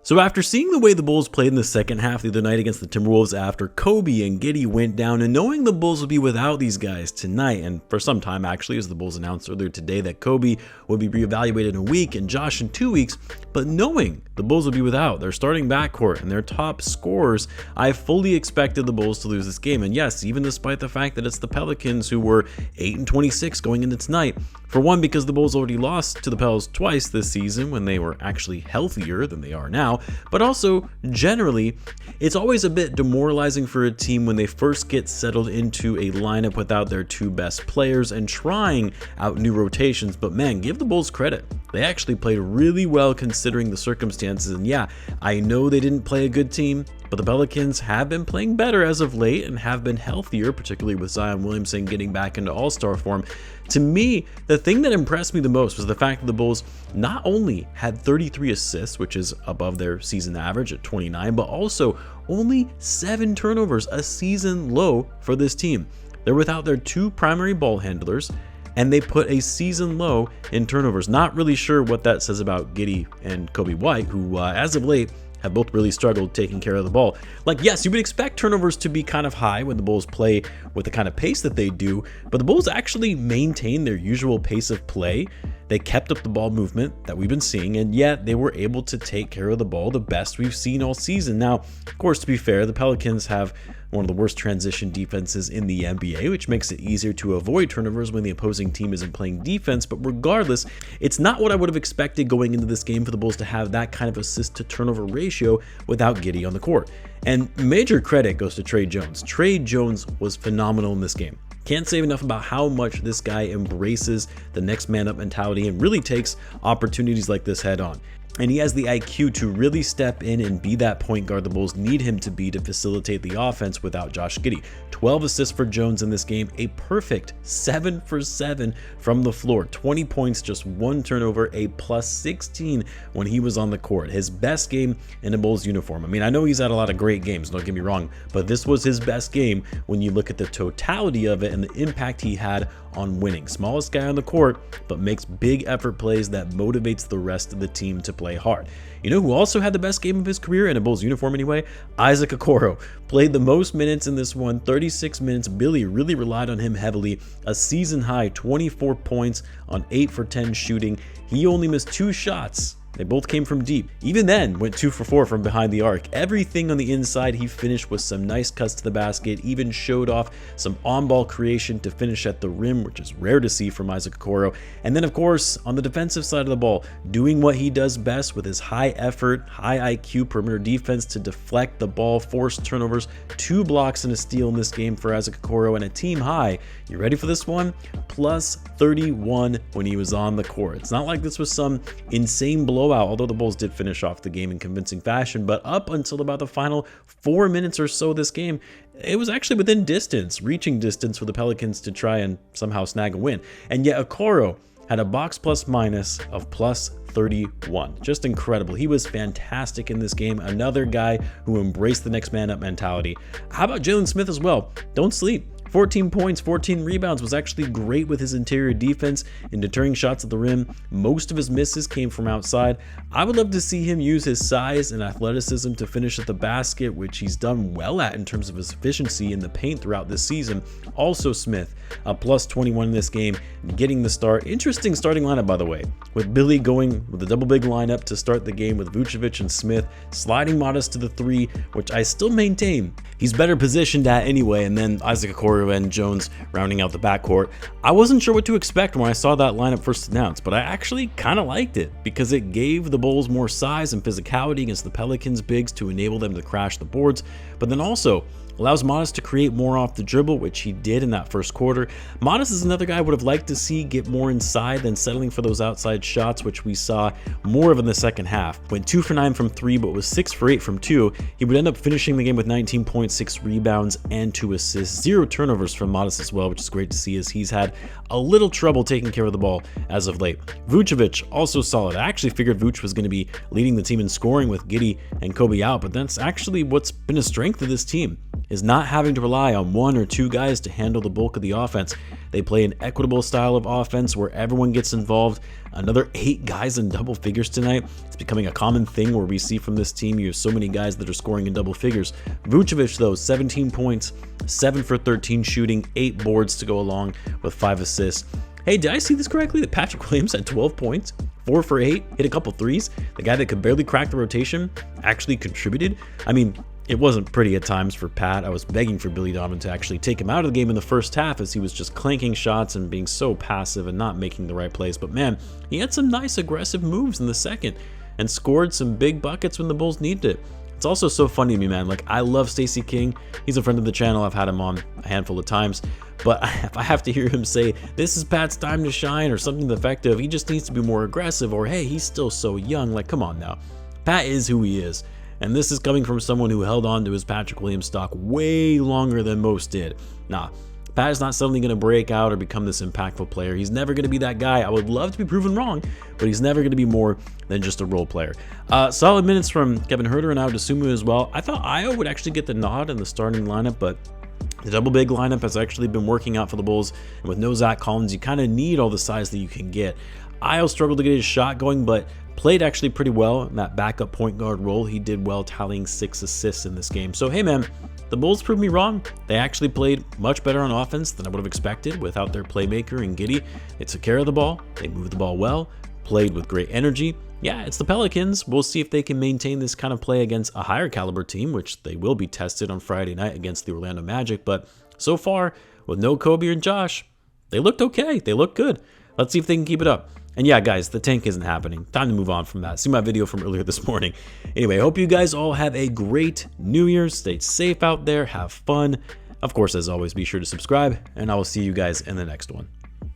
So after seeing the way the Bulls played in the second half the other night against the Timberwolves after Coby and Giddey went down, and knowing the Bulls would be without these guys tonight, and for some time actually, as the Bulls announced earlier today that Coby would be reevaluated in a week and Josh in 2 weeks, but knowing the Bulls would be without their starting backcourt and their top scorers, I fully expected the Bulls to lose this game. And yes, even despite the fact that it's the Pelicans who were 8-26 going into tonight, for one, because the Bulls already lost to the Pels twice this season when they were actually healthier than they are now, but also generally, it's always a bit demoralizing for a team when they first get settled into a lineup without their two best players and trying out new rotations. But man, give the Bulls credit. They actually played really well considering the circumstances. And yeah, I know they didn't play a good team, but the Pelicans have been playing better as of late and have been healthier, particularly with Zion Williamson getting back into all-star form. To me, the thing that impressed me the most was the fact that the Bulls not only had 33 assists, which is above their season average at 29, but also only 7 turnovers, a season low for this team. They're without their two primary ball handlers, and they put a season low in turnovers. Not really sure what that says about Giddey and Coby White, who as of late have both really struggled taking care of the ball. Like, yes, you would expect turnovers to be kind of high when the Bulls play with the kind of pace that they do, but the Bulls actually maintain their usual pace of play. They kept up the ball movement that we've been seeing, and yet they were able to take care of the ball the best we've seen all season. Now, of course, to be fair, the Pelicans have one of the worst transition defenses in the NBA, which makes it easier to avoid turnovers when the opposing team isn't playing defense. But regardless, it's not what I would have expected going into this game for the Bulls to have that kind of assist to turnover ratio without Giddey on the court. And major credit goes to Tre Jones. Tre Jones was phenomenal in this game. Can't say enough about how much this guy embraces the next man up mentality and really takes opportunities like this head on. And he has the IQ to really step in and be that point guard the Bulls need him to be to facilitate the offense without Josh Giddey. 12 assists for Jones in this game, a perfect 7 for 7 from the floor. 20 points, just 1 turnover, a plus 16 when he was on the court. His best game in a Bulls uniform. I mean, I know he's had a lot of great games, don't get me wrong, but this was his best game when you look at the totality of it and the impact he had on winning. Smallest guy on the court, but makes big effort plays that motivates the rest of the team to play hard. You know who also had the best game of his career in a Bulls uniform anyway? Isaac Okoro. Played the most minutes in this one, 36 minutes. Billy really relied on him heavily. A season high 24 points on 8 for 10 shooting. He only missed 2 shots. They both came from deep. Even then, went 2 for 4 from behind the arc. Everything on the inside, he finished with some nice cuts to the basket, even showed off some on-ball creation to finish at the rim, which is rare to see from Isaac Okoro. And then, of course, on the defensive side of the ball, doing what he does best with his high effort, high IQ perimeter defense to deflect the ball, force turnovers, 2 blocks and a steal in this game for Isaac Okoro, and a team high. You ready for this one? Plus 31 when he was on the court. It's not like this was some insane blowout, although the Bulls did finish off the game in convincing fashion, but up until about the final 4 minutes or so this game, it was actually within distance, reaching distance for the Pelicans to try and somehow snag a win. And yet Okoro had a box plus minus of plus 31. Just incredible. He was fantastic in this game. Another guy who embraced the next man up mentality. How about Jalen Smith as well? Don't sleep. 14 points, 14 rebounds, was actually great with his interior defense in deterring shots at the rim. Most of his misses came from outside. I would love to see him use his size and athleticism to finish at the basket, which he's done well at in terms of his efficiency in the paint throughout this season. Also Smith, a plus 21 in this game, getting the start. Interesting starting lineup, by the way, with Billy going with a double big lineup to start the game with Vucevic and Smith, sliding Modest to the 3, which I still maintain he's better positioned at anyway, and then Isaac Okoro and Jones rounding out the backcourt. I wasn't sure what to expect when I saw that lineup first announced, but I actually kind of liked it because it gave the Bulls more size and physicality against the Pelicans bigs to enable them to crash the boards, but then also allows Modest to create more off the dribble, which he did in that first quarter. Modest is another guy I would have liked to see get more inside than settling for those outside shots, which we saw more of in the second half. Went 2 for 9 from 3, but was 6 for 8 from 2. He would end up finishing the game with 19.6 rebounds and 2 assists. 0 turnovers from Modest as well, which is great to see as he's had a little trouble taking care of the ball as of late. Vucevic, also solid. I actually figured Vuce was going to be leading the team in scoring with Giddey and Coby out, but that's actually what's been a strength of this team. is not having to rely on 1 or 2 guys to handle the bulk of the offense. They play an equitable style of offense where everyone gets involved. Another 8 guys in double figures tonight. It's becoming a common thing where we see from this team. You have so many guys that are scoring in double figures. Vucevic, though, 17 points, 7 for 13 shooting, 8 boards to go along with 5 assists. Hey, did I see this correctly? That Patrick Williams had 12 points, 4 for 8, hit a couple threes. The guy that could barely crack the rotation actually contributed. I mean, it wasn't pretty at times for Pat. I was begging for Billy Donovan to actually take him out of the game in the first half as he was just clanking shots and being so passive and not making the right plays. But man, he had some nice aggressive moves in the second and scored some big buckets when the Bulls needed it. It's also so funny to me, man. Like, I love Stacey King. He's a friend of the channel. I've had him on a handful of times. But if I have to hear him say, this is Pat's time to shine, or something to the effect of, he just needs to be more aggressive, or hey, he's still so young. Like, come on now. Pat is who he is. And this is coming from someone who held on to his Patrick Williams stock way longer than most did. Nah, Pat is not suddenly going to break out or become this impactful player. He's never going to be that guy. I would love to be proven wrong, but he's never going to be more than just a role player. Solid minutes from Kevin Huerter and Audasumu as well. I thought Ayo would actually get the nod in the starting lineup, but the double big lineup has actually been working out for the Bulls. And with no Zach Collins, you kind of need all the size that you can get. Ayo struggled to get his shot going, but played actually pretty well in that backup point guard role. He did well, tallying 6 assists in this game. So hey man, the Bulls proved me wrong. They actually played much better on offense than I would have expected without their playmaker in Giddey. They took care of the ball, they moved the ball well, played with great energy. Yeah, it's the Pelicans. We'll see if they can maintain this kind of play against a higher caliber team, which they will be tested on Friday night against the Orlando Magic. But so far, with no Coby and Josh, they looked okay. They look good. Let's see if they can keep it up. And yeah, guys, the tank isn't happening. Time to move on from that. See my video from earlier this morning. Anyway, I hope you guys all have a great New Year's. Stay safe out there. Have fun. Of course, as always, be sure to subscribe, and I will see you guys in the next one.